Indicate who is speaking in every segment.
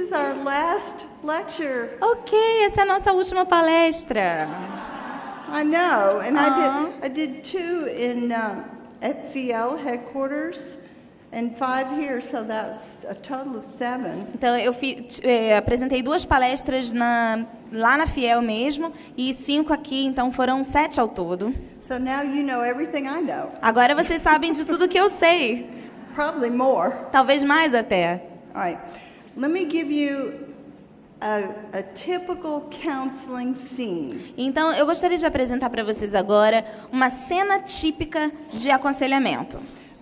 Speaker 1: is our last lecture.
Speaker 2: Ok, essa é a nossa última palestra.
Speaker 1: I know, and I did 2 in at Fiel headquarters, and 5 here, so that's a total of 7.
Speaker 2: Então, eu apresentei 2 palestras lá na Fiel mesmo, e 5 aqui, então foram 7 ao todo.
Speaker 1: So now you know everything I know.
Speaker 2: Agora vocês sabem de tudo que eu sei.
Speaker 1: Probably more.
Speaker 2: Talvez mais até.
Speaker 1: All right. Let me give you a typical counseling scene.
Speaker 2: Então, eu gostaria de apresentar para vocês agora uma cena típica de aconselhamento.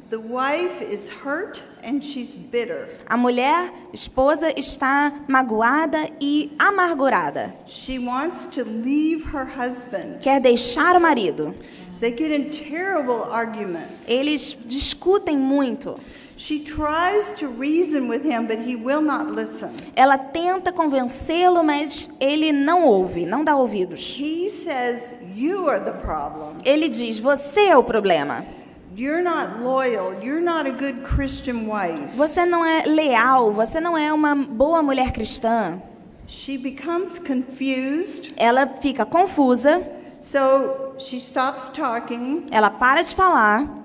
Speaker 1: The wife is hurt and she's bitter.
Speaker 2: A mulher, esposa, está magoada e amargurada.
Speaker 1: She wants to leave her husband.
Speaker 2: Quer deixar o marido.
Speaker 1: They get in terrible arguments.
Speaker 2: Eles discutem muito.
Speaker 1: She tries to reason with him, but he will not listen.
Speaker 2: Ela tenta convencê-lo, mas ele não ouve, não dá ouvidos.
Speaker 1: He says, "You are the problem.
Speaker 2: Ele diz: você é o problema.
Speaker 1: You're not loyal. You're not a good Christian wife."
Speaker 2: Você não é leal, você não é uma boa mulher cristã.
Speaker 1: She becomes confused.
Speaker 2: Ela fica confusa.
Speaker 1: So she stops talking.
Speaker 2: Ela para de falar.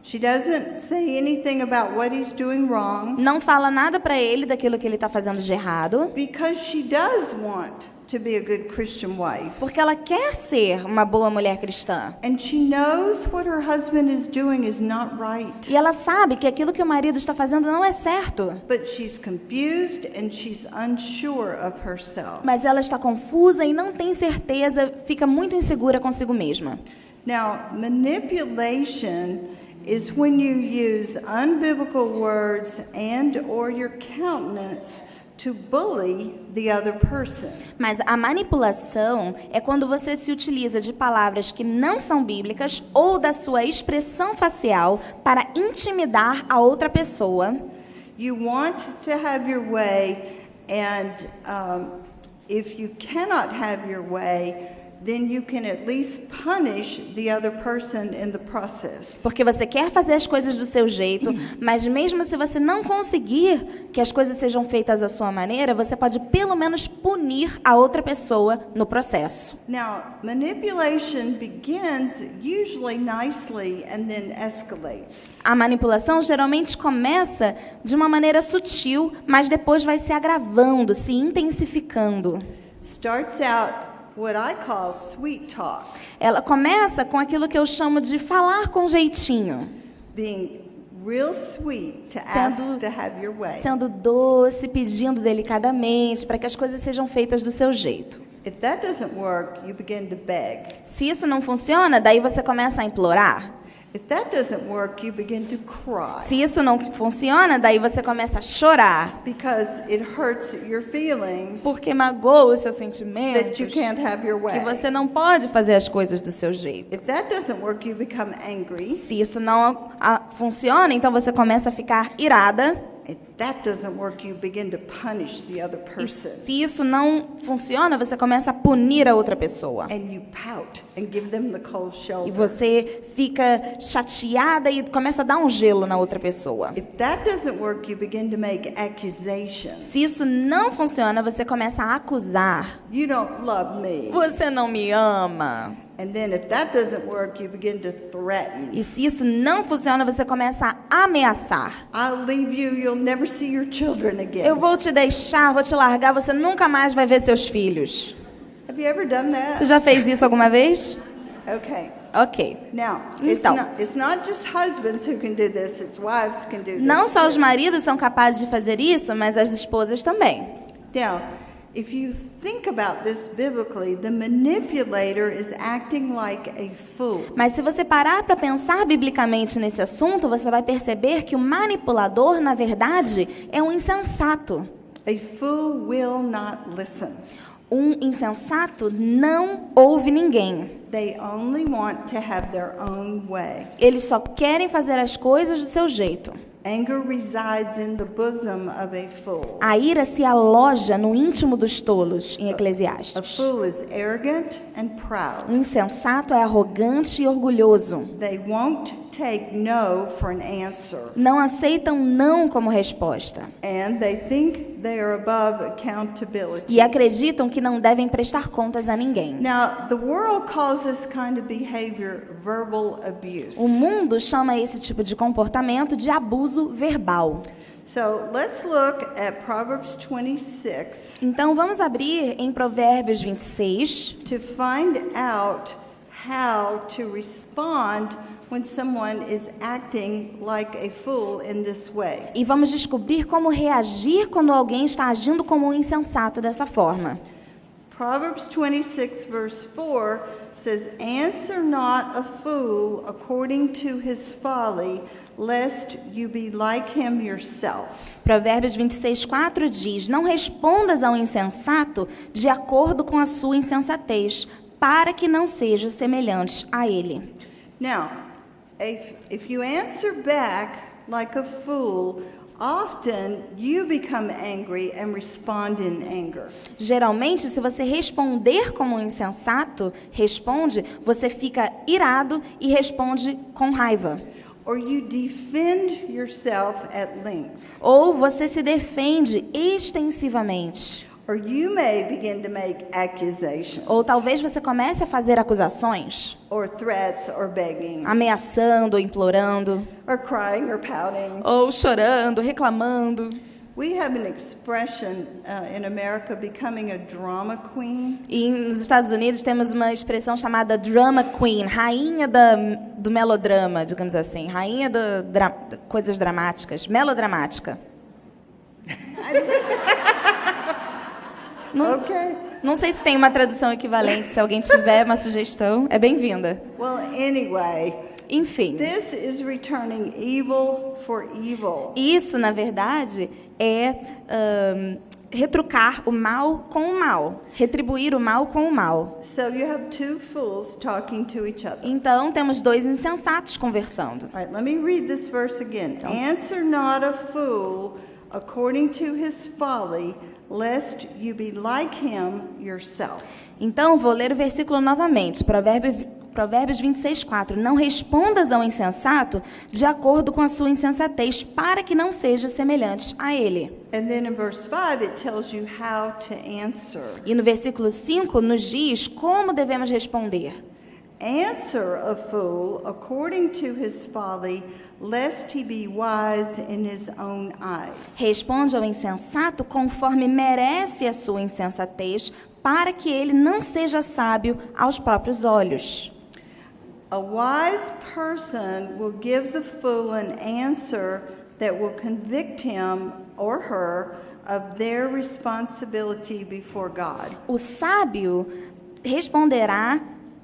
Speaker 1: She doesn't say anything about what he's doing wrong.
Speaker 2: Não fala nada para ele daquilo que ele está fazendo de errado.
Speaker 1: Because she does want to be a good Christian wife.
Speaker 2: Porque ela quer ser uma boa mulher cristã.
Speaker 1: And she knows what her husband is doing is not right.
Speaker 2: E ela sabe que aquilo que o marido está fazendo não é certo.
Speaker 1: But she's confused and she's unsure of herself.
Speaker 2: Mas ela está confusa e não tem certeza, fica muito insegura consigo mesma.
Speaker 1: Now, manipulation is when you use unbiblical words and or your countenance to bully the other person.
Speaker 2: Mas a manipulação é quando você se utiliza de palavras que não são bíblicas ou da sua expressão facial para intimidar a outra pessoa.
Speaker 1: You want to have your way, and if you cannot have your way, then you can at least punish the other person in the process.
Speaker 2: Porque você quer fazer as coisas do seu jeito, mas mesmo se você não conseguir que as coisas sejam feitas à sua maneira, você pode pelo menos punir a outra pessoa no processo.
Speaker 1: Now, manipulation begins usually nicely and then escalates.
Speaker 2: A manipulação geralmente começa de uma maneira sutil, mas depois vai se agravando, se intensificando.
Speaker 1: Starts out what I call sweet talk.
Speaker 2: Ela começa com aquilo que eu chamo de falar com jeitinho.
Speaker 1: Being real sweet to ask to have your way.
Speaker 2: Sendo doce, pedindo delicadamente para que as coisas sejam feitas do seu jeito.
Speaker 1: If that doesn't work, you begin to beg.
Speaker 2: Se isso não funciona, daí você começa a implorar.
Speaker 1: If that doesn't work, you begin to cry.
Speaker 2: Se isso não funciona, daí você começa a chorar.
Speaker 1: Because it hurts your feelings.
Speaker 2: Porque magoa os seus
Speaker 1: That
Speaker 2: sentimentos.
Speaker 1: you can't have your way.
Speaker 2: Que você não pode fazer as coisas do seu jeito.
Speaker 1: If that doesn't work, you become angry.
Speaker 2: Se isso não funciona, então você começa a ficar irada.
Speaker 1: If that doesn't work, you begin to punish the other
Speaker 2: E
Speaker 1: person.
Speaker 2: se isso não funciona, você começa a punir a outra pessoa.
Speaker 1: And you pout and give them the cold
Speaker 2: E
Speaker 1: shoulder.
Speaker 2: você fica chateada e começa a dar um gelo na outra pessoa.
Speaker 1: If that doesn't work, you begin to make accusations.
Speaker 2: Se isso não funciona, você começa a acusar.
Speaker 1: You don't love me.
Speaker 2: Você não me ama.
Speaker 1: And then if that doesn't work, you begin to threaten.
Speaker 2: E se isso não funciona, você começa a ameaçar.
Speaker 1: I'll leave you, you'll never see your children again.
Speaker 2: Eu vou te deixar, vou te largar, você nunca mais vai ver seus filhos.
Speaker 1: Have you ever done that?
Speaker 2: Você já fez isso alguma vez?
Speaker 1: Okay.
Speaker 2: Ok.
Speaker 1: Now,
Speaker 2: Então.
Speaker 1: it's not just husbands who can do this, it's wives can do this.
Speaker 2: Não só os
Speaker 1: too.
Speaker 2: maridos são capazes de fazer isso, mas as esposas também.
Speaker 1: Now, if you think about this biblically, the manipulator is acting like a fool.
Speaker 2: Mas se você parar para pensar biblicamente nesse assunto, você vai perceber que o manipulador, na verdade, é um insensato.
Speaker 1: A fool will not listen.
Speaker 2: Um insensato não ouve ninguém.
Speaker 1: They only want to have their own way.
Speaker 2: Eles só querem fazer as coisas do seu jeito.
Speaker 1: Anger resides in the bosom of a fool.
Speaker 2: A ira se aloja no íntimo dos tolos, em
Speaker 1: A
Speaker 2: Eclesiastes.
Speaker 1: fool is arrogant and proud.
Speaker 2: O insensato é arrogante e orgulhoso.
Speaker 1: They won't take no for an answer,
Speaker 2: não aceitam não como resposta
Speaker 1: and they think they are above accountability.
Speaker 2: e acreditam que não devem prestar contas a ninguém.
Speaker 1: Now, the world calls this kind of behavior verbal abuse.
Speaker 2: O mundo chama esse tipo de comportamento de abuso verbal.
Speaker 1: So let's look at Proverbs 26
Speaker 2: Então vamos abrir em Provérbios 26
Speaker 1: to find out how to respond when someone is acting like a fool in this way.
Speaker 2: e vamos descobrir como reagir quando alguém está agindo como um insensato dessa forma.
Speaker 1: Proverbs 26 verse 4 says, "Answer not a fool according to his folly, lest you be like him yourself."
Speaker 2: Provérbios 26:4 diz: Não respondas ao insensato de acordo com a sua insensatez, para que não seja semelhante a ele.
Speaker 1: Now, if you answer back like a fool, often you become angry and respond in anger.
Speaker 2: Geralmente, se você responder como um insensato, você fica irado e responde com raiva.
Speaker 1: Or you defend yourself at length.
Speaker 2: Ou você se defende extensivamente.
Speaker 1: Or you may begin to make accusations.
Speaker 2: Ou talvez você comece a fazer acusações,
Speaker 1: Or threats or begging.
Speaker 2: ameaçando ou implorando,
Speaker 1: Or crying or pouting.
Speaker 2: ou chorando, reclamando.
Speaker 1: We have an expression in America, becoming a drama queen.
Speaker 2: E nos Estados Unidos temos uma expressão chamada drama queen, rainha do melodrama, digamos assim, rainha de coisas dramáticas, melodramática.
Speaker 1: Okay.
Speaker 2: Não sei se tem uma tradução equivalente, se alguém tiver uma sugestão, é bem-vinda.
Speaker 1: Well, anyway,
Speaker 2: Enfim,
Speaker 1: this is returning evil for evil.
Speaker 2: isso, na verdade, é retrucar o mal com o mal, retribuir o mal com o mal.
Speaker 1: So you have two fools talking to each other.
Speaker 2: Então, temos dois insensatos conversando.
Speaker 1: All right, let me read this verse again. Answer not a fool according to his folly, lest you be like him yourself.
Speaker 2: Então, vou ler o versículo novamente, Provérbios 26:4. Não respondas ao insensato de acordo com a sua insensatez, para que não seja semelhante a ele.
Speaker 1: And then in verse 5, it tells you how to answer.
Speaker 2: E no versículo 5 nos diz como devemos responder.
Speaker 1: Answer a fool according to his folly, lest he be wise in his own eyes.
Speaker 2: Responde ao insensato conforme merece a sua insensatez, para que ele não seja sábio aos próprios olhos.
Speaker 1: A wise person will give the fool an answer that will convict him or her of their responsibility before God.
Speaker 2: O sábio responderá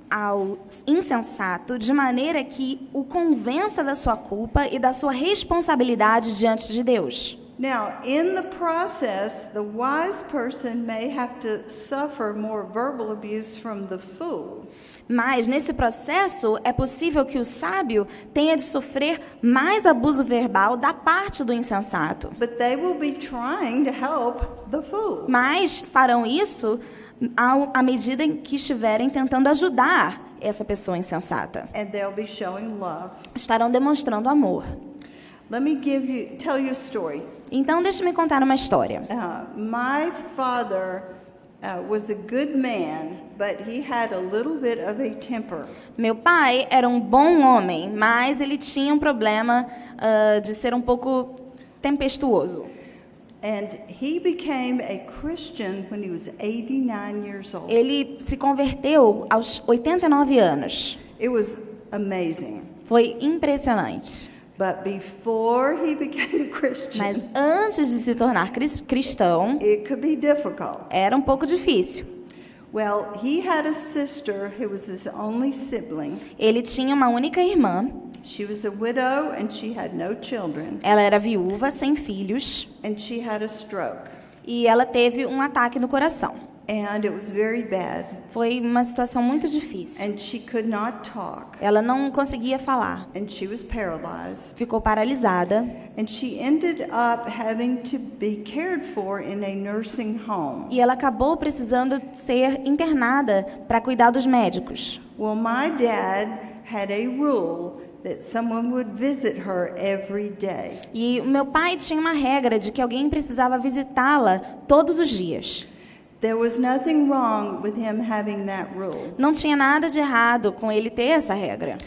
Speaker 2: ao insensato de maneira que o convença da sua culpa e da sua responsabilidade diante de Deus.
Speaker 1: Now, in the process, the wise person may have to suffer more verbal abuse from the fool.
Speaker 2: Mas, nesse processo, é possível que o sábio tenha de sofrer mais abuso verbal da parte do insensato.
Speaker 1: But they will be trying to help the fool.
Speaker 2: Mas farão isso à medida em que estiverem tentando ajudar essa pessoa insensata.
Speaker 1: And they'll be showing love.
Speaker 2: Estarão demonstrando amor.
Speaker 1: Let me tell you a story.
Speaker 2: Então, deixe-me contar uma história.
Speaker 1: My father was a good man, but he had a little bit of a temper.
Speaker 2: Meu pai era um bom homem, mas ele tinha um problema de ser um pouco tempestuoso.
Speaker 1: And he became a Christian when he was 89 years old.
Speaker 2: Ele se converteu aos 89 anos.
Speaker 1: It was amazing.
Speaker 2: Foi impressionante.
Speaker 1: But before he became a Christian,
Speaker 2: Mas antes de se tornar cristão,
Speaker 1: it could be difficult.
Speaker 2: era um pouco difícil.
Speaker 1: Well, he had a sister who was his only sibling.
Speaker 2: Ele tinha uma única irmã.
Speaker 1: She was a widow and she had no children.
Speaker 2: Ela era viúva, sem filhos,
Speaker 1: And she had a stroke.
Speaker 2: e ela teve um ataque no coração.
Speaker 1: And it was very bad.
Speaker 2: Foi uma situação muito difícil.
Speaker 1: And she could not talk.
Speaker 2: Ela não conseguia falar.
Speaker 1: And she was paralyzed.
Speaker 2: Ficou paralisada.
Speaker 1: And she ended up having to be cared for in a nursing home.
Speaker 2: E ela acabou precisando ser internada para cuidar dos médicos.
Speaker 1: Well, my dad had a rule that someone would visit her every day.
Speaker 2: E o meu pai tinha uma regra de que alguém precisava visitá-la todos os dias.
Speaker 1: There was nothing wrong with him having that rule.
Speaker 2: Não tinha nada de errado com ele ter essa regra.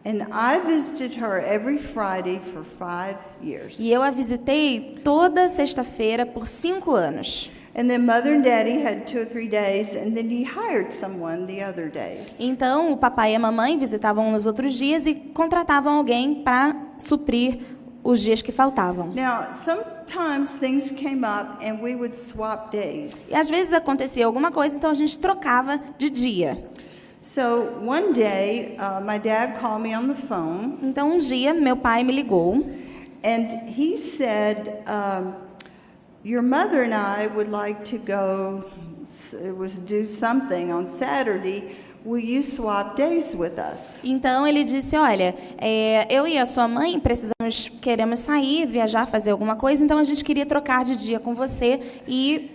Speaker 1: And I visited her every Friday for 5 years.
Speaker 2: E eu a visitei toda sexta-feira por 5 anos.
Speaker 1: And then Mother and Daddy had 2 or 3 days, and then he hired someone the other days.
Speaker 2: Então, o papai e a mamãe visitavam nos outros dias e contratavam alguém para suprir os dias que faltavam.
Speaker 1: Now, sometimes things came up and we would swap days.
Speaker 2: E às vezes acontecia alguma coisa, então a gente trocava de dia.
Speaker 1: So one day, my dad called me on the phone,
Speaker 2: Então, um dia, meu pai me ligou
Speaker 1: and he said, your mother and I would like to go, do something on Saturday. Will you swap days with us?
Speaker 2: Então ele disse, olha, eu e a sua mãe queremos sair, viajar, fazer alguma coisa, então a gente queria trocar de dia com você e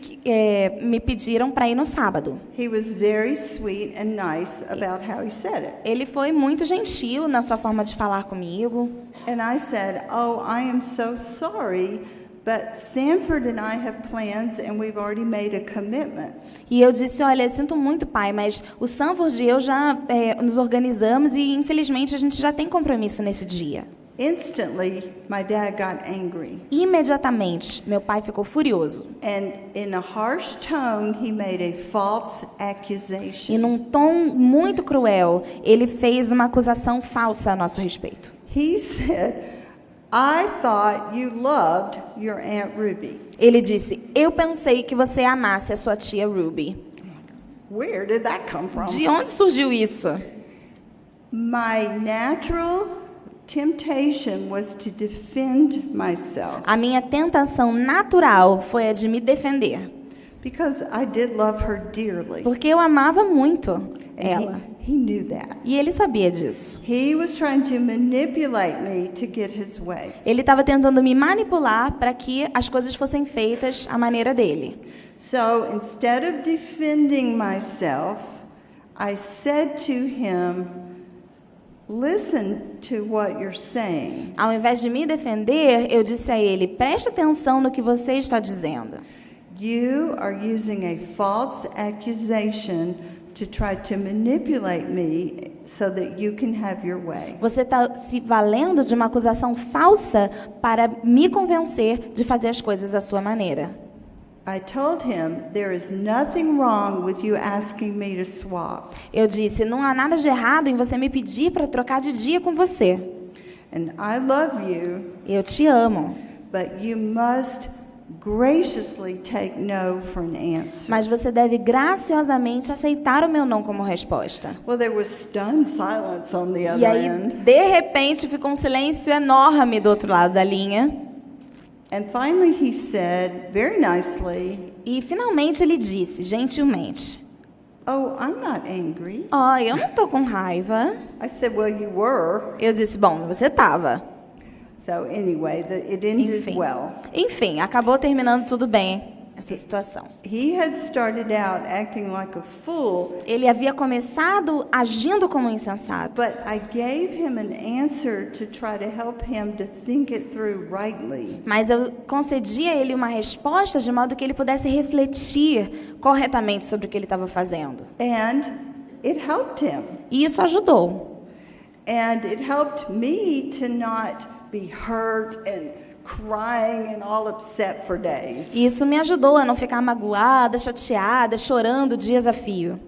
Speaker 2: me pediram para ir no sábado.
Speaker 1: He was very sweet and nice about how he said it.
Speaker 2: Ele foi muito gentil na sua forma de falar comigo.
Speaker 1: And I said, oh, I am so sorry, but Sanford and I have plans and we've already made a commitment.
Speaker 2: E eu disse, olha, sinto muito, pai, mas o Sanford e eu já nos organizamos e, infelizmente, a gente já tem compromisso nesse dia.
Speaker 1: Instantly, my dad got angry.
Speaker 2: Imediatamente, meu pai ficou furioso.
Speaker 1: And in a harsh tone, he made a false accusation.
Speaker 2: E num tom muito cruel, ele fez uma acusação falsa a nosso respeito.
Speaker 1: He said, I thought you loved your Aunt Ruby.
Speaker 2: Ele disse, eu pensei que você amasse a sua tia Ruby.
Speaker 1: Where did that come from?
Speaker 2: De onde surgiu isso?
Speaker 1: My natural temptation was to defend myself.
Speaker 2: A minha tentação natural foi a de me defender.
Speaker 1: Because I did love her dearly.
Speaker 2: Porque eu amava muito
Speaker 1: And
Speaker 2: ela.
Speaker 1: he knew that.
Speaker 2: E ele sabia disso.
Speaker 1: He was trying to manipulate me to get his way.
Speaker 2: Ele estava tentando me manipular para que as coisas fossem feitas à maneira dele.
Speaker 1: So instead of defending myself, I said to him, listen to what you're saying.
Speaker 2: Ao invés de me defender, eu disse a ele, preste atenção no que você está dizendo.
Speaker 1: You are using a false accusation to try to manipulate me so that you can have your way.
Speaker 2: Você está se valendo de uma acusação falsa para me convencer de fazer as coisas à sua maneira.
Speaker 1: I told him there is nothing wrong with you asking me to swap.
Speaker 2: Eu disse, não há nada de errado em você me pedir para trocar de dia com você.
Speaker 1: And I love you,
Speaker 2: Eu te amo,
Speaker 1: but you must graciously take no for an answer.
Speaker 2: mas você deve graciosamente aceitar o meu não como resposta.
Speaker 1: Well, there was stunned silence on the
Speaker 2: E
Speaker 1: other
Speaker 2: aí,
Speaker 1: end.
Speaker 2: de repente, ficou um silêncio enorme do outro lado da linha.
Speaker 1: And finally he said, very nicely,
Speaker 2: E finalmente ele disse, gentilmente,
Speaker 1: oh, I'm not angry.
Speaker 2: ó, eu não tô com raiva.
Speaker 1: I said, well, you were.
Speaker 2: Eu disse, bom, você tava.
Speaker 1: So anyway, it ended
Speaker 2: Enfim.
Speaker 1: well.
Speaker 2: Enfim, acabou terminando tudo bem, essa situação.
Speaker 1: He had started out acting like a fool,
Speaker 2: Ele havia começado agindo como um insensato.
Speaker 1: but I gave him an answer to try to help him to think it through rightly.
Speaker 2: Mas eu concedi a ele uma resposta de modo que ele pudesse refletir corretamente sobre o que ele estava fazendo.
Speaker 1: And it helped him.
Speaker 2: E isso ajudou.
Speaker 1: And it helped me to not be hurt and crying and all upset for days.
Speaker 2: E isso me ajudou a não ficar magoada, chateada, chorando dias a fio.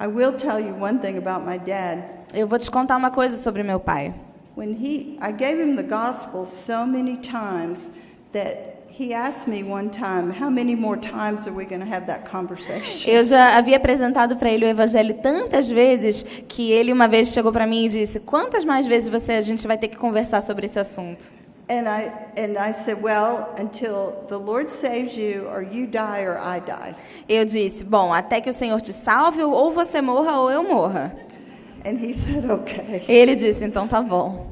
Speaker 1: I will tell you one thing about my dad.
Speaker 2: Eu vou te contar uma coisa sobre meu pai.
Speaker 1: I gave him the gospel so many times that he asked me one time, how many more times are we going to have that conversation?
Speaker 2: Eu já havia apresentado para ele o evangelho tantas vezes que ele uma vez chegou para mim e disse: "Quantas mais vezes a gente vai ter que conversar sobre esse assunto?"
Speaker 1: And I said, well, until the Lord saves you, or you die, or I die.
Speaker 2: Eu disse: "Bom, até que o Senhor te salve, ou você morra ou eu morra."
Speaker 1: And he said, okay.
Speaker 2: Ele disse: "Então tá bom."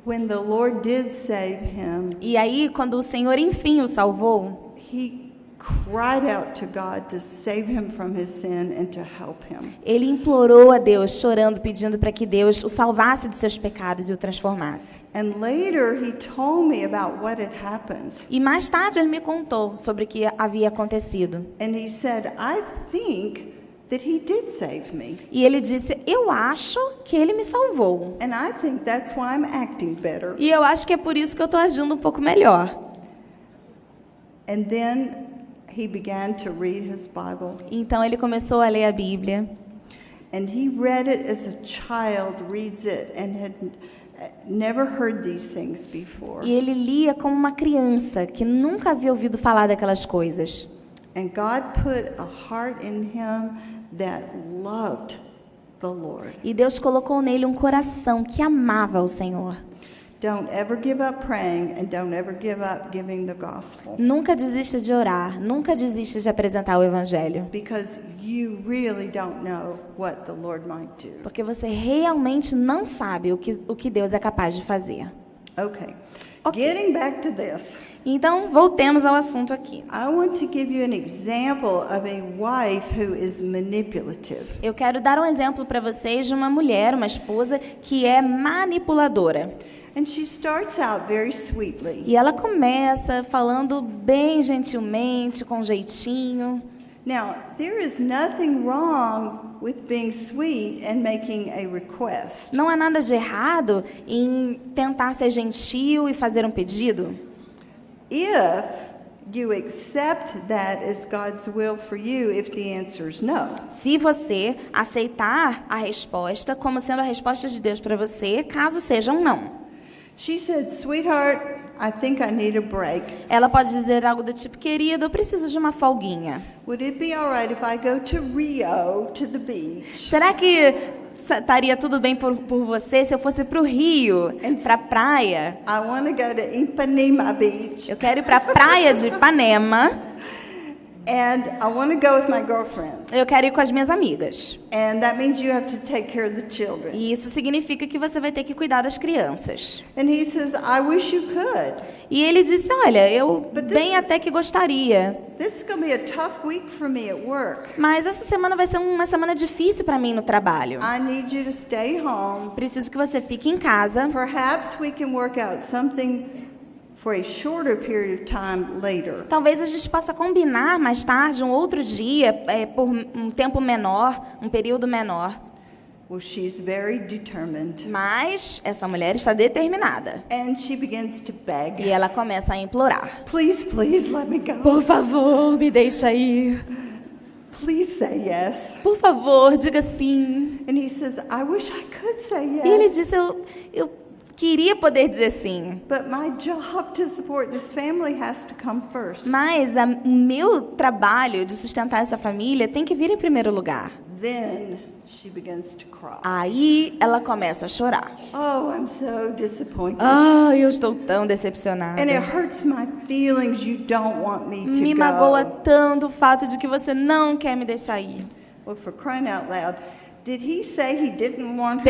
Speaker 1: When the Lord did save him,
Speaker 2: E aí, quando o Senhor enfim o salvou,
Speaker 1: he cried out to God to save him from his sin and to help him.
Speaker 2: Ele implorou a Deus, chorando, pedindo para que Deus o salvasse de seus pecados e o transformasse.
Speaker 1: And later he told me about what had happened.
Speaker 2: E mais tarde ele me contou sobre o que havia acontecido.
Speaker 1: And he said, I think that he did save me.
Speaker 2: E ele disse, eu acho que ele me salvou.
Speaker 1: And I think that's why I'm acting better.
Speaker 2: E eu acho que é por isso que eu estou agindo um pouco melhor.
Speaker 1: And then he began to read his Bible.
Speaker 2: Então ele começou a ler a Bíblia.
Speaker 1: And he read it as a child reads it and had never heard these things before.
Speaker 2: E ele lia como uma criança que nunca havia ouvido falar daquelas coisas.
Speaker 1: And God put a heart in him that loved the Lord.
Speaker 2: E Deus colocou nele um coração que amava o Senhor.
Speaker 1: Don't ever give up praying and don't ever give up giving the gospel.
Speaker 2: Nunca desista de orar, nunca desista de apresentar o Evangelho.
Speaker 1: Because you really don't know what the Lord might do.
Speaker 2: Porque você realmente não sabe o que Deus é capaz de fazer.
Speaker 1: Okay.
Speaker 2: Okay.
Speaker 1: Getting back to this.
Speaker 2: Então, voltemos ao assunto aqui.
Speaker 1: I want to give you an example of a wife who is manipulative.
Speaker 2: Eu quero dar um exemplo para vocês de uma mulher, uma esposa, que é manipuladora.
Speaker 1: And she starts out very sweetly.
Speaker 2: E ela começa falando bem gentilmente, com jeitinho.
Speaker 1: Now, there is nothing wrong with being sweet and making a request.
Speaker 2: Não há nada de errado em tentar ser gentil e fazer um pedido.
Speaker 1: If you accept that as God's will for you, if the answer is no.
Speaker 2: Se você aceitar a resposta como sendo a resposta de Deus para você, caso seja um não.
Speaker 1: She said, "Sweetheart, I think I need a break.
Speaker 2: Ela pode dizer algo do tipo, querido, eu preciso de uma folguinha.
Speaker 1: Would it be all right if I go to Rio, to the beach?"
Speaker 2: Será que estaria tudo bem por você se eu fosse para o Rio, para a praia?
Speaker 1: I want to go to Ipanema Beach,
Speaker 2: Eu quero ir para a praia de Ipanema.
Speaker 1: and I want to go with my girlfriends.
Speaker 2: Eu quero ir com as minhas amigas.
Speaker 1: And that means you have to take care of the children.
Speaker 2: E isso significa que você vai ter que cuidar das crianças.
Speaker 1: And he says, "I wish you could.
Speaker 2: E ele disse, olha, eu bem até que gostaria.
Speaker 1: This is going to be a tough week for me at work.
Speaker 2: Mas essa semana vai ser uma semana difícil para mim no trabalho.
Speaker 1: I need you to stay home.
Speaker 2: Preciso que você fique em casa.
Speaker 1: Perhaps we can work out something for a shorter period of time later."
Speaker 2: Talvez a gente possa combinar mais tarde, um outro dia, por um tempo menor, um período menor.
Speaker 1: Well, she's very determined.
Speaker 2: Mas essa mulher está determinada.
Speaker 1: And she begins to beg.
Speaker 2: E ela começa a implorar.
Speaker 1: Please, please let me go.
Speaker 2: Por favor, me deixa ir.
Speaker 1: Please say yes.
Speaker 2: Por favor, diga sim.
Speaker 1: And he says, "I wish I could say yes.
Speaker 2: E ele disse, eu queria poder dizer sim.
Speaker 1: But my job to support this family has to come first."
Speaker 2: Mas o meu trabalho de sustentar essa família tem que vir em primeiro lugar.
Speaker 1: Then she begins to cry.
Speaker 2: Aí ela começa a chorar.
Speaker 1: Oh, I'm so disappointed.
Speaker 2: Ah, eu estou tão decepcionada.
Speaker 1: And it hurts my feelings you don't want me to
Speaker 2: Me
Speaker 1: go.
Speaker 2: magoa tanto o fato de que você não quer me deixar ir.
Speaker 1: Well, for crying out loud, did he say he didn't want her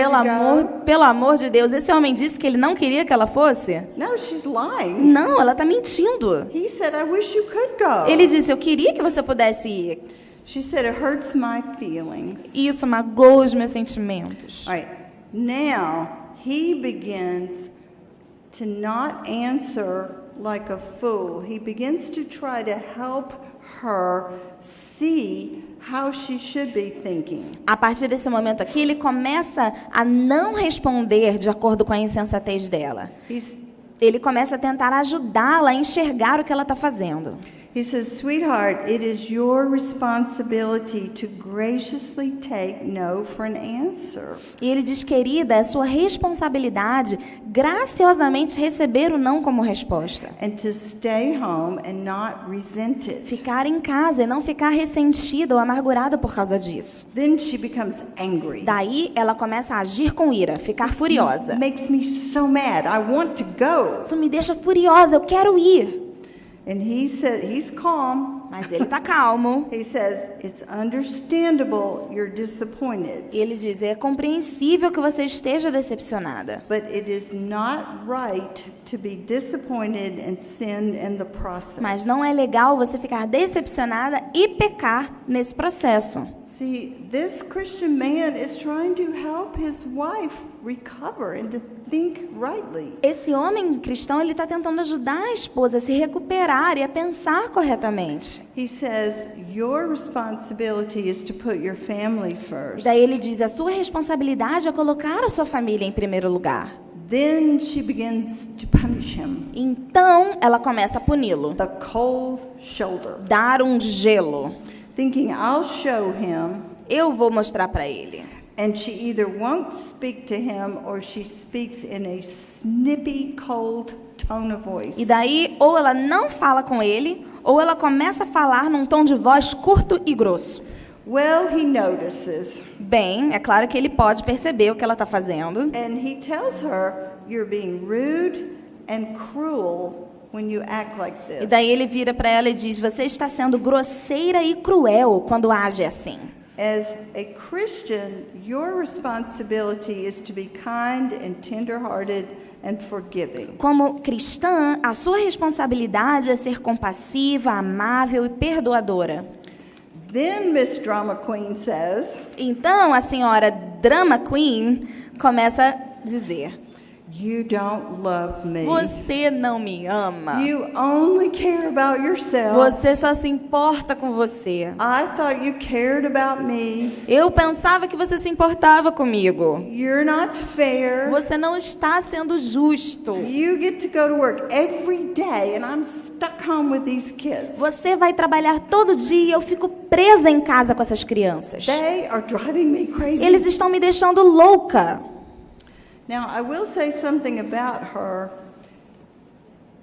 Speaker 2: Pelo amor de Deus, esse homem disse que ele não queria que ela fosse?
Speaker 1: to go? No, she's lying.
Speaker 2: Não, ela está mentindo.
Speaker 1: He said, "I wish you could go."
Speaker 2: Ele disse, eu queria que você pudesse ir.
Speaker 1: She said, "It hurts my feelings."
Speaker 2: E isso magoa os meus sentimentos.
Speaker 1: All right. Now, he begins to not answer like a fool. He begins to try to help her see how she should be thinking.
Speaker 2: A partir desse momento aqui, ele começa a não responder de acordo com a insensatez dela. Ele começa a tentar ajudá-la a enxergar o que ela está fazendo.
Speaker 1: He says, "Sweetheart, it is your responsibility to graciously take no for an answer."
Speaker 2: E ele diz, querida, é sua responsabilidade graciosamente receber o não como resposta.
Speaker 1: And to stay home and not resent it.
Speaker 2: Ficar em casa e não ficar ressentida ou amargurada por causa disso.
Speaker 1: Then she becomes angry.
Speaker 2: Daí ela começa a agir com ira, ficar furiosa.
Speaker 1: Makes me so mad. I want to go.
Speaker 2: Isso me deixa furiosa, eu quero ir.
Speaker 1: And he said, he's calm.
Speaker 2: Mas ele está calmo.
Speaker 1: He says, it's understandable you're disappointed,
Speaker 2: E ele diz, é compreensível que você esteja decepcionada.
Speaker 1: but it is not right to be disappointed and sin in the process.
Speaker 2: Mas não é legal você ficar decepcionada e pecar nesse processo.
Speaker 1: See, this Christian man is trying to help his wife recover and to think rightly.
Speaker 2: Esse homem cristão, ele está tentando ajudar a esposa a se recuperar e a pensar corretamente.
Speaker 1: He says, your responsibility is to put your family
Speaker 2: E
Speaker 1: first.
Speaker 2: daí ele diz, a sua responsabilidade é colocar a sua família em primeiro lugar.
Speaker 1: Then she begins to punish him.
Speaker 2: Então, ela começa a puni-lo.
Speaker 1: The cold shoulder.
Speaker 2: Dar um gelo.
Speaker 1: Thinking, I'll show him.
Speaker 2: Eu vou mostrar para ele.
Speaker 1: And she either won't speak to him or she speaks in a snippy, cold tone of voice.
Speaker 2: E daí, ou ela não fala com ele, ou ela começa a falar num tom de voz curto e grosso.
Speaker 1: Well, he notices.
Speaker 2: Bem, é claro que ele pode perceber o que ela está fazendo.
Speaker 1: And he tells her, you're being rude and cruel when you act like
Speaker 2: E
Speaker 1: this.
Speaker 2: daí ele vira para ela e diz, você está sendo grosseira e cruel quando age assim.
Speaker 1: As a Christian, your responsibility is to be kind and tender-hearted and forgiving.
Speaker 2: Como cristã, a sua responsabilidade é ser compassiva, amável e perdoadora.
Speaker 1: Then Miss Drama Queen says,
Speaker 2: Então, a senhora Drama Queen começa a dizer,
Speaker 1: you don't love me.
Speaker 2: você não me ama.
Speaker 1: You only care about yourself.
Speaker 2: Você só se importa com você.
Speaker 1: I thought you cared about me.
Speaker 2: Eu pensava que você se importava comigo.
Speaker 1: You're not fair.
Speaker 2: Você não está sendo justo.
Speaker 1: You get to go to work every day and I'm stuck home with these kids.
Speaker 2: Você vai trabalhar todo dia e eu fico presa em casa com essas crianças.
Speaker 1: They are driving me crazy.
Speaker 2: Eles estão me deixando louca.
Speaker 1: Now, I will say something about her.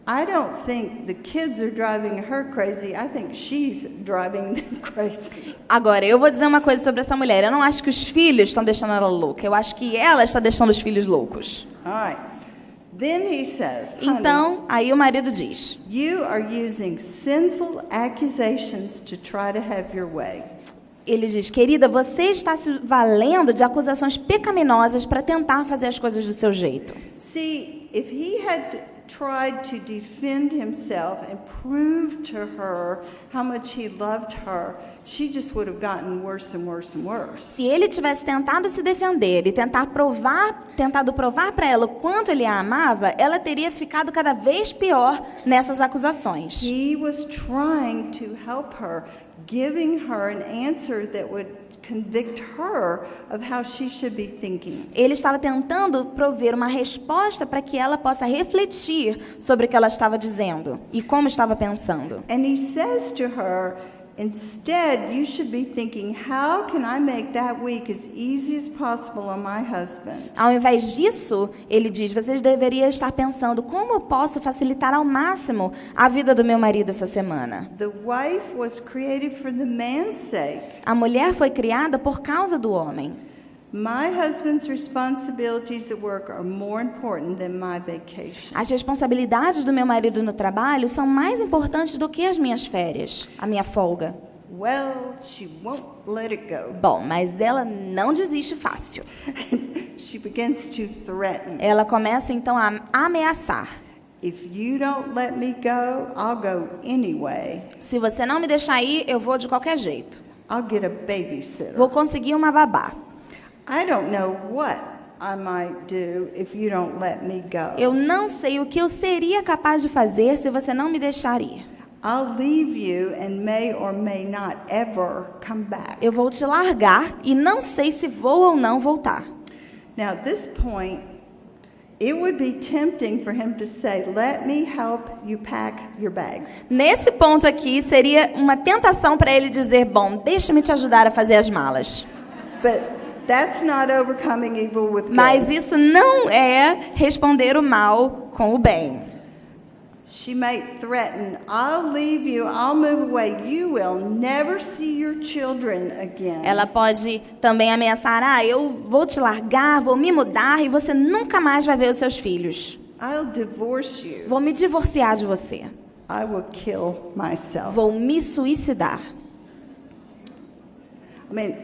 Speaker 1: I don't think the kids are driving her crazy. I think she's driving them crazy.
Speaker 2: Agora, eu vou dizer uma coisa sobre essa mulher. Eu não acho que os filhos estão deixando ela louca. Eu acho que ela está deixando os filhos loucos.
Speaker 1: All right. Then he says, honey,
Speaker 2: Então, aí o marido diz,
Speaker 1: you are using sinful accusations to try to have your way.
Speaker 2: ele diz, querida, você está se valendo de acusações pecaminosas para tentar fazer as coisas do seu jeito.
Speaker 1: See, if he had tried to defend himself and prove to her how much he loved her, she just would have gotten worse and worse and worse.
Speaker 2: Se ele tivesse tentado se defender e tentado provar para ela o quanto ele a amava, ela teria ficado cada vez pior nessas acusações.
Speaker 1: He was trying to help her, giving her an answer that would convict her of how she should be thinking.
Speaker 2: Ele estava tentando prover uma resposta para que ela possa refletir sobre o que ela estava dizendo e como estava pensando.
Speaker 1: And he says to her, instead, you should be thinking, how can I make that week as easy as possible on my husband?
Speaker 2: Ao invés disso, ele diz, vocês deveriam estar pensando, como eu posso facilitar ao máximo a vida do meu marido essa semana?
Speaker 1: The wife was created for the man's sake.
Speaker 2: A mulher foi criada por causa do homem.
Speaker 1: My husband's responsibilities at work are more important than my vacation.
Speaker 2: As responsabilidades do meu marido no trabalho são mais importantes do que as minhas férias, a minha folga.
Speaker 1: Well, she won't let it go.
Speaker 2: Bom, mas ela não desiste fácil.
Speaker 1: She begins to threaten.
Speaker 2: Ela começa então a ameaçar.
Speaker 1: If you don't let me go, I'll go anyway.
Speaker 2: Se você não me deixar ir, eu vou de qualquer jeito.
Speaker 1: I'll get a babysitter.
Speaker 2: Vou conseguir uma babá.
Speaker 1: I don't know what I might do if you don't let me go.
Speaker 2: Eu não sei o que eu seria capaz de fazer se você não me deixar ir.
Speaker 1: I'll leave you and may or may not ever come back.
Speaker 2: Eu vou te largar e não sei se vou ou não voltar.
Speaker 1: Now, at this point, it would be tempting for him to say, let me help you pack your bags.
Speaker 2: Nesse ponto aqui, seria uma tentação para ele dizer, bom, deixa-me te ajudar a fazer as malas.
Speaker 1: But that's not overcoming evil with good.
Speaker 2: Mas isso não é responder o mal com o bem.
Speaker 1: She may threaten, I'll leave you, I'll move away. You will never see your children again.
Speaker 2: Ela pode também ameaçar, eu vou te largar, vou me mudar e você nunca mais vai ver os seus filhos.
Speaker 1: I'll divorce you.
Speaker 2: Vou me divorciar de você.
Speaker 1: I will kill myself.
Speaker 2: Vou me suicidar.
Speaker 1: I mean,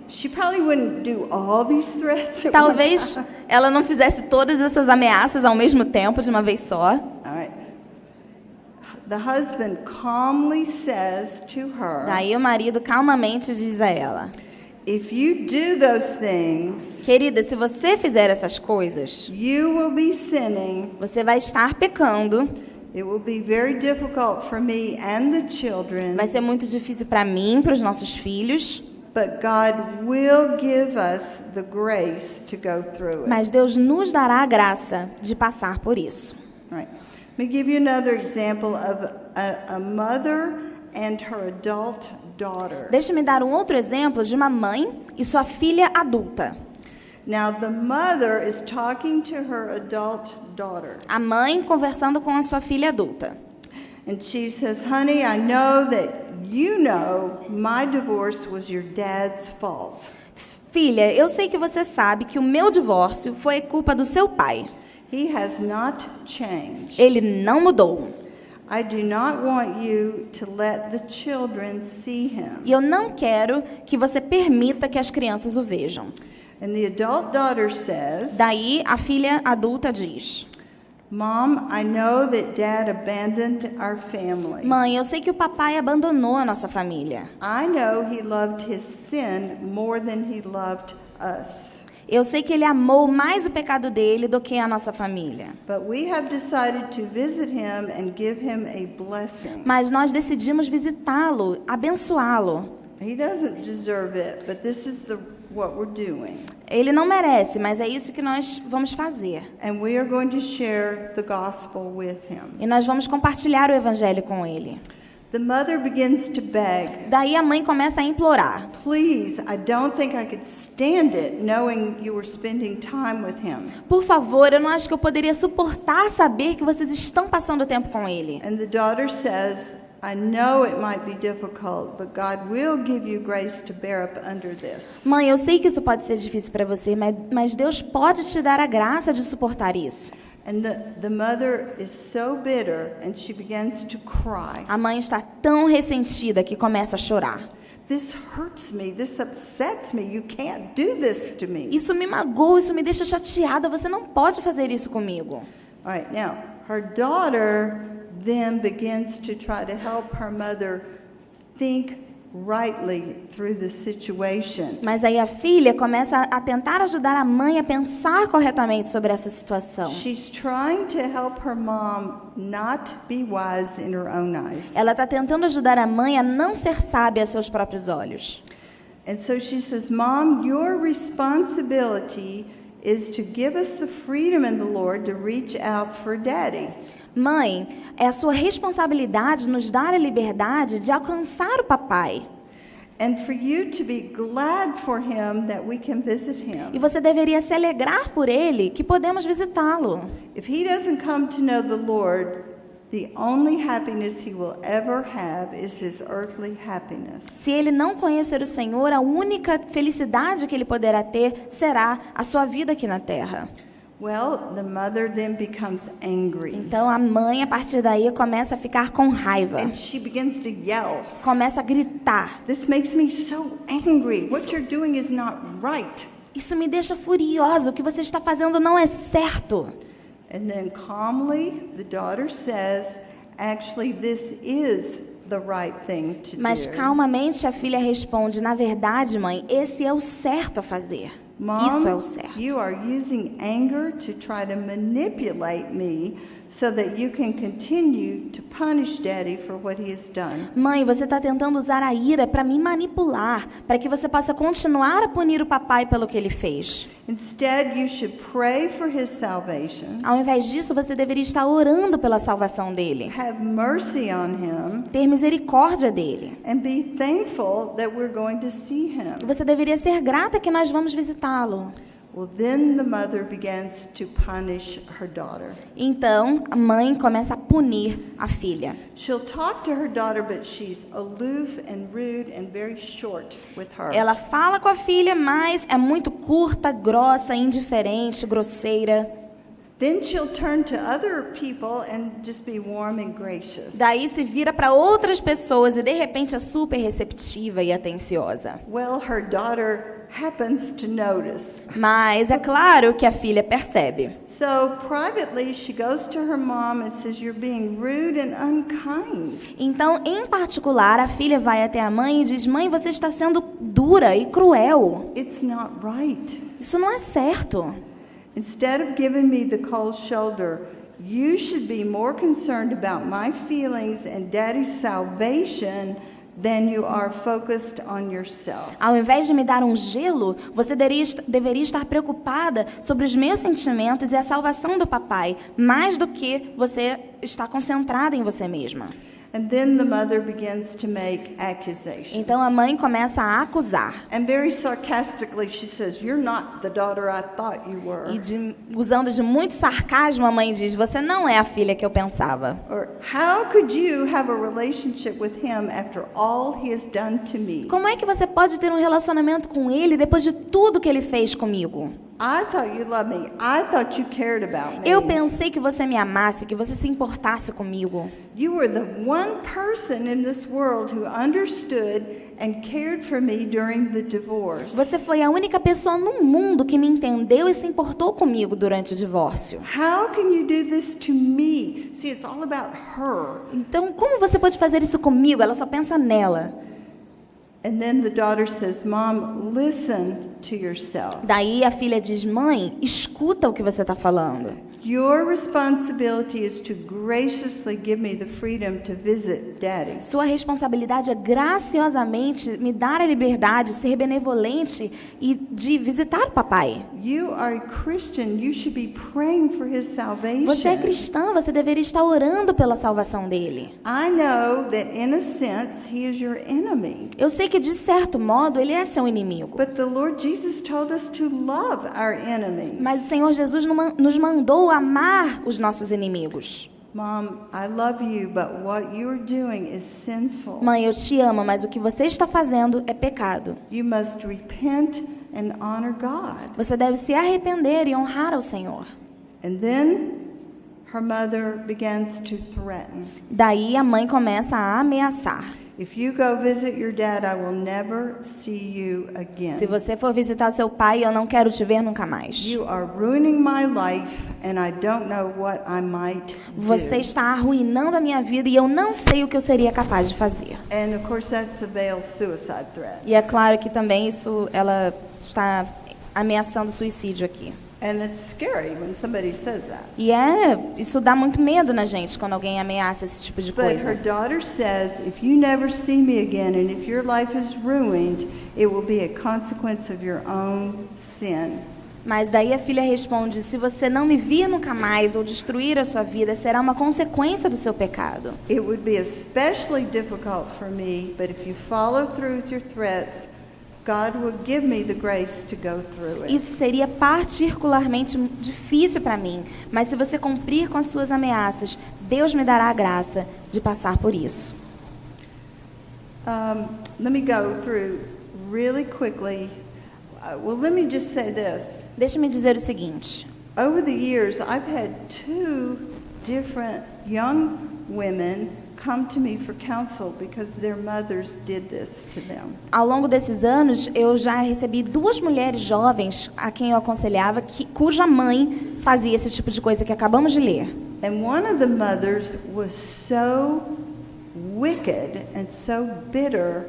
Speaker 1: she probably wouldn't do all these threats at one
Speaker 2: Talvez
Speaker 1: time.
Speaker 2: ela não fizesse todas essas ameaças ao mesmo tempo, de uma vez só.
Speaker 1: All right. The husband calmly says to her,
Speaker 2: Daí o marido calmamente diz a ela:
Speaker 1: if you do those things,
Speaker 2: querida, se você fizer essas coisas,
Speaker 1: you will be sinning.
Speaker 2: você vai estar pecando.
Speaker 1: It will be very difficult for me and the children,
Speaker 2: Vai ser muito difícil para mim, para os nossos filhos,
Speaker 1: but God will give us the grace to go through it.
Speaker 2: mas Deus nos dará a graça de passar por isso.
Speaker 1: All right. Let me give you another example of a mother and her adult daughter.
Speaker 2: Deixa-me dar um outro exemplo de uma mãe e sua filha adulta.
Speaker 1: Now, the mother is talking to her adult daughter,
Speaker 2: A mãe conversando com a sua filha adulta.
Speaker 1: and she says, honey, I know that you know my divorce was your dad's fault.
Speaker 2: Filha, eu sei que você sabe que o meu divórcio foi culpa do seu pai.
Speaker 1: He has not changed.
Speaker 2: Ele não mudou.
Speaker 1: I do not want you to let the children see him.
Speaker 2: E eu não quero que você permita que as crianças o vejam.
Speaker 1: And the adult daughter says,
Speaker 2: Daí a filha adulta diz:
Speaker 1: Mom, I know that Dad abandoned our family.
Speaker 2: Mãe, eu sei que o papai abandonou a nossa família.
Speaker 1: I know he loved his sin more than he loved us.
Speaker 2: Eu sei que ele amou mais o pecado dele do que a nossa família.
Speaker 1: But we have decided to visit him and give him a blessing.
Speaker 2: Mas nós decidimos visitá-lo, abençoá-lo.
Speaker 1: He doesn't deserve it, but this is what we're doing.
Speaker 2: Ele não merece, mas é isso que nós vamos fazer.
Speaker 1: And we are going to share the gospel with him.
Speaker 2: E nós vamos compartilhar o evangelho com ele.
Speaker 1: The mother begins to beg,
Speaker 2: Daí a mãe começa a implorar:
Speaker 1: please, I don't think I could stand it knowing you were spending time with him.
Speaker 2: por favor, eu não acho que eu poderia suportar saber que vocês estão passando tempo com ele.
Speaker 1: And the daughter says, I know it might be difficult, but God will give you grace to bear up under this.
Speaker 2: Mãe, eu sei que isso pode ser difícil para você, mas Deus pode te dar a graça de suportar isso.
Speaker 1: And the mother is so bitter, and she begins to cry.
Speaker 2: A mãe está tão ressentida que começa a chorar.
Speaker 1: This hurts me. This upsets me. You can't do this to me.
Speaker 2: Isso me magoa, isso me deixa chateada. Você não pode fazer isso comigo.
Speaker 1: All right, now, her daughter then begins to try to help her mother think rightly through the situation.
Speaker 2: Mas aí a filha começa a tentar ajudar a mãe a pensar corretamente sobre essa situação.
Speaker 1: She's trying to help her mom not be wise in her own eyes.
Speaker 2: Ela está tentando ajudar a mãe a não ser sábia a seus próprios olhos.
Speaker 1: And so she says, Mom, your responsibility is to give us the freedom in the Lord to reach out for Daddy.
Speaker 2: Mãe, é a sua responsabilidade nos dar a liberdade de alcançar o papai.
Speaker 1: And for you to be glad for him that we can visit
Speaker 2: E
Speaker 1: him.
Speaker 2: você deveria se alegrar por ele que podemos visitá-lo.
Speaker 1: If he doesn't come to know the Lord, the only happiness he will ever have is his earthly happiness.
Speaker 2: Se ele não conhecer o Senhor, a única felicidade que ele poderá ter será a sua vida aqui na terra.
Speaker 1: Well, the mother then becomes angry.
Speaker 2: Então a mãe, a partir daí, começa a ficar com raiva.
Speaker 1: And she begins to yell.
Speaker 2: Começa a gritar.
Speaker 1: This makes me so angry. What you're doing is not right.
Speaker 2: Isso me deixa furiosa. O que você está fazendo não é certo.
Speaker 1: And then calmly, the daughter says, actually, this is the right thing to
Speaker 2: Mas
Speaker 1: do.
Speaker 2: calmamente a filha responde: na verdade, mãe, esse é o certo a fazer. Isso é o
Speaker 1: Mom,
Speaker 2: certo.
Speaker 1: you are using anger to try to manipulate me so that you can continue to punish Daddy for what he has done.
Speaker 2: Mãe, você está tentando usar a ira para me manipular, para que você possa continuar a punir o papai pelo que ele fez.
Speaker 1: Instead, you should pray for his salvation,
Speaker 2: Ao invés disso, você deveria estar orando pela salvação dele,
Speaker 1: have mercy on him,
Speaker 2: ter misericórdia dele.
Speaker 1: and be thankful that we're going to see
Speaker 2: E
Speaker 1: him.
Speaker 2: você deveria ser grata que nós vamos visitá-lo.
Speaker 1: Well, then the mother begins to punish her daughter.
Speaker 2: Então, a mãe começa a punir a filha.
Speaker 1: She'll talk to her daughter, but she's aloof and rude and very short with her.
Speaker 2: Ela fala com a filha, mas é muito curta, grossa, indiferente, grosseira.
Speaker 1: Then she'll turn to other people and just be warm and gracious.
Speaker 2: Daí se vira para outras pessoas e de repente é super receptiva e atenciosa.
Speaker 1: Well, her daughter happens to notice.
Speaker 2: Mas é claro que a filha percebe.
Speaker 1: So privately she goes to her mom and says, "You're being rude and unkind."
Speaker 2: Então, em particular, a filha vai até a mãe e diz: "Mãe, você está sendo dura e cruel.
Speaker 1: It's not right.
Speaker 2: Isso não é certo.
Speaker 1: Instead of giving me the cold shoulder, you should be more concerned about my feelings and Daddy's salvation than you are focused on yourself."
Speaker 2: Ao invés de me dar um gelo, você deveria estar preocupada sobre os meus sentimentos e a salvação do papai, mais do que você está concentrada em você mesma."
Speaker 1: And then the mother begins to make accusations.
Speaker 2: Então a mãe começa a acusar.
Speaker 1: And very sarcastically she says, "You're not the daughter I thought you were."
Speaker 2: E usando de muito sarcasmo, a mãe diz: "Você não é a filha que eu pensava."
Speaker 1: Or, "How could you have a relationship with him after all he has done to me?"
Speaker 2: Como é que você pode ter um relacionamento com ele depois de tudo que ele fez comigo?
Speaker 1: "I thought you loved me. I thought you cared about me."
Speaker 2: Eu pensei que você me amasse, que você se importasse comigo.
Speaker 1: "You were the one person in this world who understood and cared for me during the divorce."
Speaker 2: Você foi a única pessoa no mundo que me entendeu e se importou comigo durante o divórcio.
Speaker 1: "How can you do this to me?" See, it's all about her.
Speaker 2: Então, como você pode fazer isso comigo? Ela só pensa nela.
Speaker 1: And then the daughter says, "Mom, listen to yourself.
Speaker 2: Daí a filha diz: "Mãe, escuta o que você está falando.
Speaker 1: Your responsibility is to graciously give me the freedom to visit Daddy."
Speaker 2: Sua responsabilidade é graciosamente me dar a liberdade, ser benevolente e de visitar o papai.
Speaker 1: You are a Christian. You should be praying for his salvation.
Speaker 2: Você é cristã, você deveria estar orando pela salvação dele.
Speaker 1: I know that in a sense he is your enemy.
Speaker 2: Eu sei que de certo modo ele é seu inimigo.
Speaker 1: But the Lord Jesus told us to love our enemies.
Speaker 2: Mas o Senhor Jesus nos mandou amar os nossos inimigos.
Speaker 1: Mom, I love you, but what you're doing is sinful.
Speaker 2: Mãe, eu te amo, mas o que você está fazendo é pecado.
Speaker 1: You must repent and honor God.
Speaker 2: Você deve se arrepender e honrar ao Senhor.
Speaker 1: And then her mother begins to threaten.
Speaker 2: Daí a mãe começa a ameaçar.
Speaker 1: If you go visit your dad, I will never see you again.
Speaker 2: Se você for visitar seu pai, eu não quero te ver nunca mais.
Speaker 1: You are ruining my life, and I don't know what I might
Speaker 2: Você
Speaker 1: do.
Speaker 2: está arruinando a minha vida e eu não sei o que eu seria capaz de fazer.
Speaker 1: And of course that's a veiled suicide threat.
Speaker 2: E é claro que também ela está ameaçando suicídio aqui.
Speaker 1: And it's scary when somebody says that.
Speaker 2: E isso dá muito medo na gente quando alguém ameaça esse tipo de
Speaker 1: But her
Speaker 2: coisa.
Speaker 1: daughter says, if you never see me again and if your life is ruined, it will be a consequence of your own sin.
Speaker 2: Mas daí a filha responde: se você não me vir nunca mais ou destruir a sua vida, será uma consequência do seu pecado.
Speaker 1: It would be especially difficult for me, but if you follow through with your threats, God will give me the grace to go through it.
Speaker 2: Isso seria particularmente difícil para mim, mas se você cumprir com as suas ameaças, Deus me dará a graça de passar por isso.
Speaker 1: Let me go through really quickly. Well, let me just say this.
Speaker 2: Deixa-me dizer o seguinte.
Speaker 1: Over the years, I've had 2 different young women come to me for counsel because their mothers did this to them.
Speaker 2: Ao longo desses anos, eu já recebi 2 mulheres jovens a quem eu aconselhava cuja mãe fazia esse tipo de coisa que acabamos de ler.
Speaker 1: And one of the mothers was so wicked and so bitter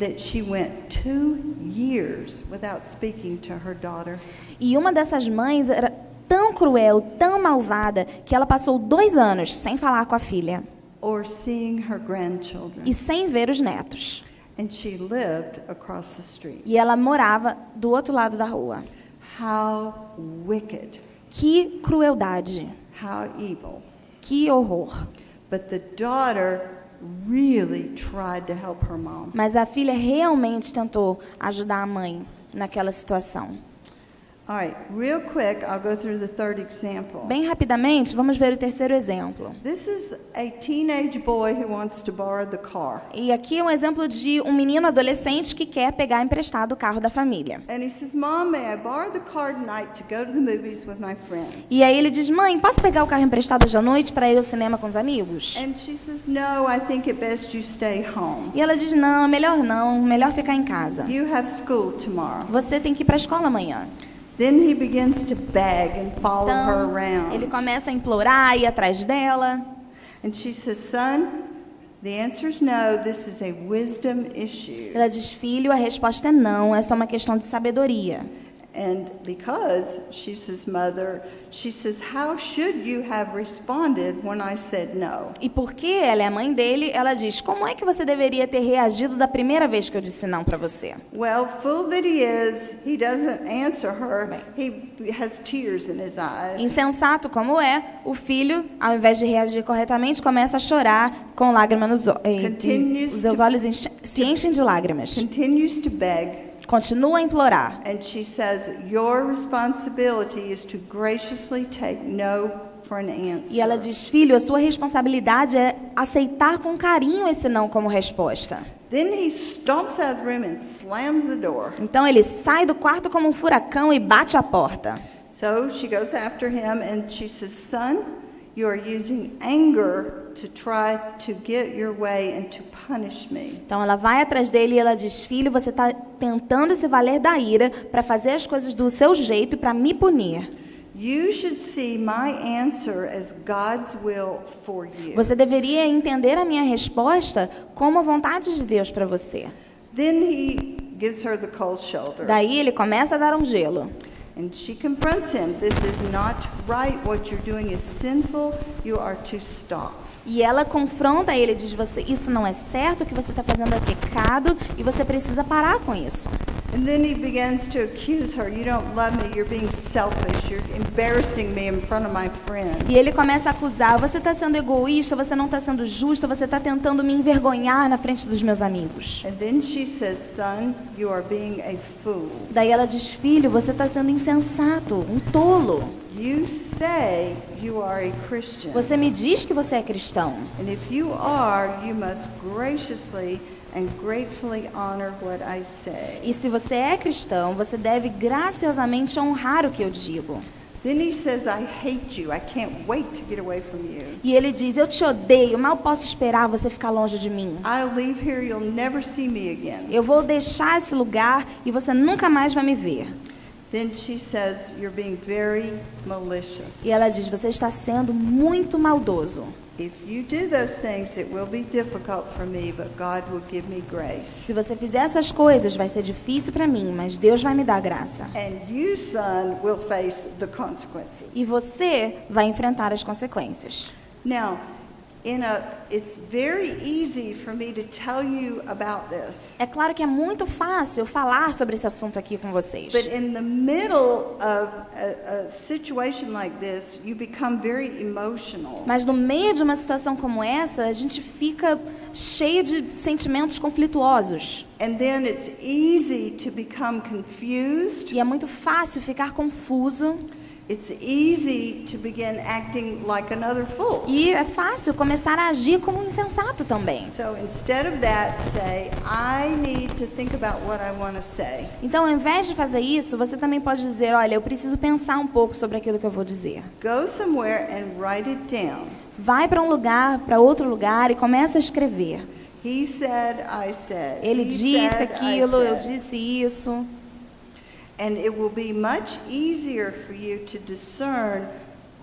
Speaker 1: that she went 2 years without speaking to her daughter.
Speaker 2: E uma dessas mães era tão cruel, tão malvada, que ela passou 2 anos sem falar com a filha
Speaker 1: Or seeing her grandchildren.
Speaker 2: e sem ver os netos.
Speaker 1: And she lived across the street.
Speaker 2: E ela morava do outro lado da rua.
Speaker 1: How wicked.
Speaker 2: Que crueldade,
Speaker 1: How evil.
Speaker 2: que horror.
Speaker 1: But the daughter really tried to help her mom.
Speaker 2: Mas a filha realmente tentou ajudar a mãe naquela situação.
Speaker 1: All right, real quick, I'll go through the third example.
Speaker 2: Bem rapidamente, vamos ver o terceiro exemplo.
Speaker 1: This is a teenage boy who wants to borrow the car.
Speaker 2: E aqui é um exemplo de um menino adolescente que quer pegar emprestado o carro da família.
Speaker 1: And he says, Mom, may I borrow the car tonight to go to the movies with my friends?
Speaker 2: E aí ele diz, mãe, posso pegar o carro emprestado hoje à noite para ir ao cinema com os amigos?
Speaker 1: And she says, No, I think it best you stay home.
Speaker 2: E ela diz, não, melhor ficar em casa.
Speaker 1: You have school tomorrow.
Speaker 2: Você tem que ir para a escola amanhã.
Speaker 1: Then he begins to beg and follow her
Speaker 2: Então, ele
Speaker 1: around.
Speaker 2: começa a implorar, ir atrás dela.
Speaker 1: And she says, Son, the answer is no. This is a wisdom issue.
Speaker 2: Ela diz, filho, a resposta é não, essa é uma questão de sabedoria.
Speaker 1: And because she's his mother, she says, How should you have responded when I said no?
Speaker 2: E porque ela é a mãe dele, ela diz, como é que você deveria ter reagido da primeira vez que eu disse não para você?
Speaker 1: Well, fool that he doesn't answer her. He has tears in his eyes.
Speaker 2: Insensato como é, o filho, ao invés de reagir corretamente, começa a chorar com lágrimas nos olhos. Os seus olhos se enchem de lágrimas.
Speaker 1: Continues to beg.
Speaker 2: Continua a implorar.
Speaker 1: And she says, Your responsibility is to graciously take no for an answer.
Speaker 2: E ela diz, filho, a sua responsabilidade é aceitar com carinho esse não como resposta.
Speaker 1: Then he stomps out of the room and slams the door.
Speaker 2: Então ele sai do quarto como um furacão e bate a porta.
Speaker 1: So she goes after him and she says, Son, you are using anger to try to get your way and to punish me.
Speaker 2: Então ela vai atrás dele e ela diz, filho, você está tentando se valer da ira para fazer as coisas do seu jeito e para me punir.
Speaker 1: You should see my answer as God's will for you.
Speaker 2: Você deveria entender a minha resposta como a vontade de Deus para você.
Speaker 1: Then he gives her the cold shoulder.
Speaker 2: Daí ele começa a dar um gelo.
Speaker 1: And she confronts him. This is not right. What you're doing is sinful. You are to stop.
Speaker 2: E ela confronta ele e diz, isso não é certo, o que você está fazendo é pecado e você precisa parar com isso.
Speaker 1: And then he begins to accuse her. You don't love me. You're being selfish. You're embarrassing me in front of my friends.
Speaker 2: E ele começa a acusar, você está sendo egoísta, você não está sendo justa, você está tentando me envergonhar na frente dos meus amigos.
Speaker 1: And then she says, Son, you are being a fool.
Speaker 2: Daí ela diz, filho, você está sendo insensato, um tolo.
Speaker 1: You say you are a Christian.
Speaker 2: Você me diz que você é cristão.
Speaker 1: And if you are, you must graciously and gratefully honor what I say.
Speaker 2: E se você é cristão, você deve graciosamente honrar o que eu digo.
Speaker 1: Then he says, I hate you. I can't wait to get away from you.
Speaker 2: E ele diz, eu te odeio, mal posso esperar você ficar longe de mim.
Speaker 1: I'll leave here. You'll never see me again.
Speaker 2: Eu vou deixar esse lugar e você nunca mais vai me ver.
Speaker 1: Then she says, You're being very malicious.
Speaker 2: E ela diz, você está sendo muito maldoso.
Speaker 1: If you do those things, it will be difficult for me, but God will give me grace.
Speaker 2: Se você fizer essas coisas, vai ser difícil para mim, mas Deus vai me dar graça.
Speaker 1: And you, son, will face the consequences.
Speaker 2: E você vai enfrentar as consequências.
Speaker 1: Now, it's very easy for me to tell you about this.
Speaker 2: É claro que é muito fácil falar sobre esse assunto aqui com vocês.
Speaker 1: But in the middle of a situation like this, you become very emotional.
Speaker 2: Mas no meio de uma situação como essa, a gente fica cheio de sentimentos conflituosos.
Speaker 1: And then it's easy to become confused.
Speaker 2: E é muito fácil ficar confuso.
Speaker 1: It's easy to begin acting like another fool.
Speaker 2: E é fácil começar a agir como um insensato também.
Speaker 1: So instead of that, say, I need to think about what I want to say.
Speaker 2: Então, ao invés de fazer isso, você também pode dizer, olha, eu preciso pensar um pouco sobre aquilo que eu vou dizer.
Speaker 1: Go somewhere and write it down.
Speaker 2: Vai para um lugar, para outro lugar e começa a escrever.
Speaker 1: He said, I said.
Speaker 2: Ele
Speaker 1: He
Speaker 2: disse
Speaker 1: said,
Speaker 2: aquilo,
Speaker 1: I
Speaker 2: eu
Speaker 1: said.
Speaker 2: disse isso.
Speaker 1: And it will be much easier for you to discern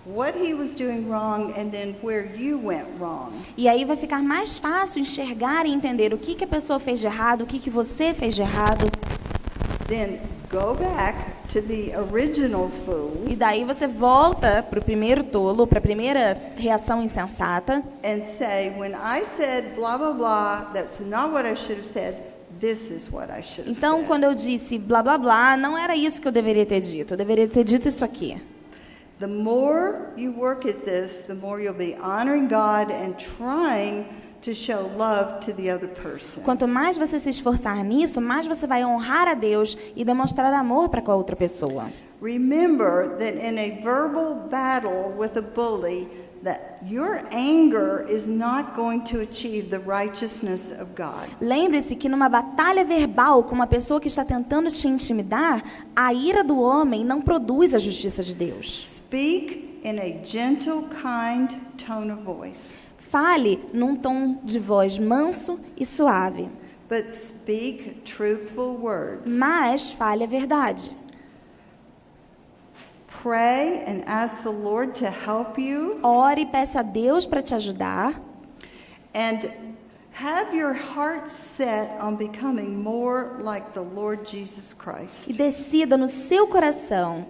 Speaker 1: what he was doing wrong and then where you went wrong.
Speaker 2: E aí vai ficar mais fácil enxergar e entender o que a pessoa fez de errado, o que você fez de errado.
Speaker 1: Then go back to the original fool
Speaker 2: E daí você volta para o primeiro tolo, para a primeira reação insensata.
Speaker 1: and say, when I said blah, blah, blah, that's not what I should have said. This is what I should have
Speaker 2: Então,
Speaker 1: said.
Speaker 2: quando eu disse blá blá blá, não era isso que eu deveria ter dito. Eu deveria ter dito isso aqui.
Speaker 1: The more you work at this, the more you'll be honoring God and trying to show love to the other person.
Speaker 2: Quanto mais você se esforçar nisso, mais você vai honrar a Deus e demonstrar amor para com a outra pessoa.
Speaker 1: Remember that in a verbal battle with a bully, that your anger is not going to achieve the righteousness of God.
Speaker 2: Lembre-se que numa batalha verbal com uma pessoa que está tentando te intimidar, a ira do homem não produz a justiça de Deus.
Speaker 1: Speak in a gentle, kind tone of voice.
Speaker 2: Fale num tom de voz manso e suave,
Speaker 1: But speak truthful words.
Speaker 2: mas fale a verdade.
Speaker 1: Pray and ask the Lord to help you.
Speaker 2: Ore e peça a Deus para te ajudar.
Speaker 1: And have your heart set on becoming more like the Lord Jesus Christ.
Speaker 2: E decida no seu coração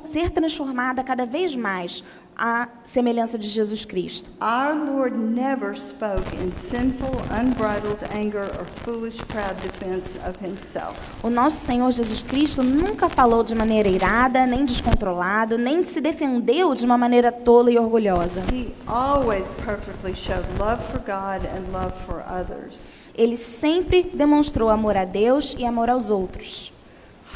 Speaker 2: ser transformada cada vez mais à semelhança de Jesus Cristo.
Speaker 1: Our Lord never spoke in sinful, unbridled anger or foolish, proud defense of himself.
Speaker 2: O nosso Senhor Jesus Cristo nunca falou de maneira irada, nem descontrolada, nem se defendeu de uma maneira tola e orgulhosa.
Speaker 1: He always perfectly showed love for God and love for others.
Speaker 2: Ele sempre demonstrou amor a Deus e amor aos outros.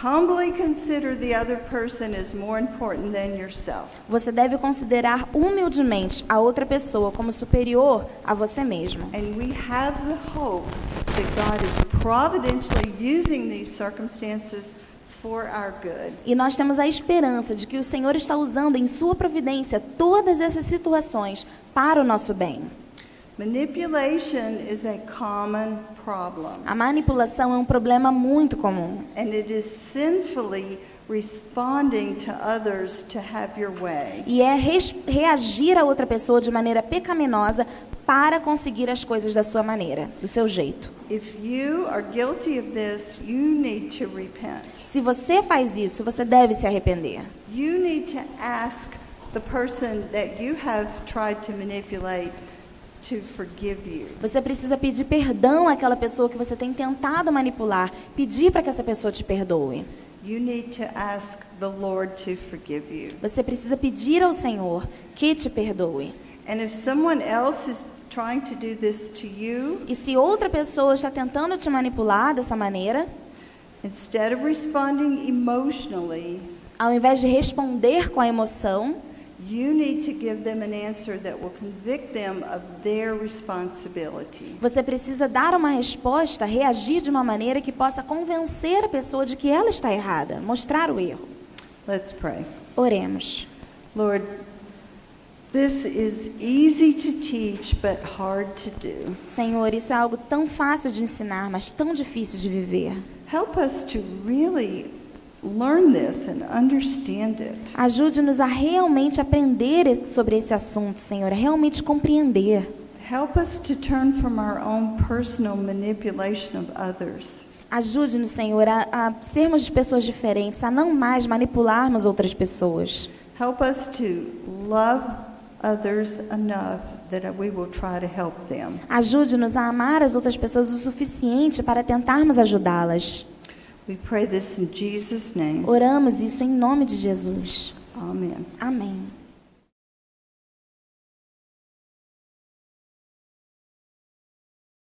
Speaker 1: Humbly consider the other person as more important than yourself.
Speaker 2: Você deve considerar humildemente a outra pessoa como superior a você mesmo.
Speaker 1: And we have the hope that God is providentially using these circumstances for our good.
Speaker 2: E nós temos a esperança de que o Senhor está usando em sua providência todas essas situações para o nosso bem.
Speaker 1: Manipulation is a common problem,
Speaker 2: A manipulação é um problema muito comum.
Speaker 1: and it is sinfully responding to others to have your way.
Speaker 2: E é reagir a outra pessoa de maneira pecaminosa para conseguir as coisas da sua maneira, do seu jeito.
Speaker 1: If you are guilty of this, you need to repent.
Speaker 2: Se você faz isso, você deve se arrepender.
Speaker 1: You need to ask the person that you have tried to manipulate to forgive you.
Speaker 2: Você precisa pedir perdão àquela pessoa que você tem tentado manipular, pedir para que essa pessoa te perdoe.
Speaker 1: You need to ask the Lord to forgive you.
Speaker 2: Você precisa pedir ao Senhor que te perdoe.
Speaker 1: And if someone else is trying to do this to you,
Speaker 2: E se outra pessoa está tentando te manipular dessa maneira,
Speaker 1: instead of responding emotionally,
Speaker 2: ao invés de responder com a emoção,
Speaker 1: you need to give them an answer that will convict them of their responsibility.
Speaker 2: você precisa dar uma resposta, reagir de uma maneira que possa convencer a pessoa de que ela está errada, mostrar o erro.
Speaker 1: Let's pray.
Speaker 2: Oremos.
Speaker 1: Lord, this is easy to teach but hard to do.
Speaker 2: Senhor, isso é algo tão fácil de ensinar, mas tão difícil de viver.
Speaker 1: Help us to really learn this and understand it.
Speaker 2: Ajude-nos a realmente aprender sobre esse assunto, Senhor, a realmente compreender.
Speaker 1: Help us to turn from our own personal manipulation of others.
Speaker 2: Ajude-nos, Senhor, a sermos de pessoas diferentes, a não mais manipularmos outras pessoas.
Speaker 1: Help us to love others enough that we will try to help them.
Speaker 2: Ajude-nos a amar as outras pessoas o suficiente para tentarmos ajudá-las.
Speaker 1: We pray this in Jesus' name.
Speaker 2: Oramos isso em nome de Jesus.
Speaker 1: Amen.
Speaker 2: Amém.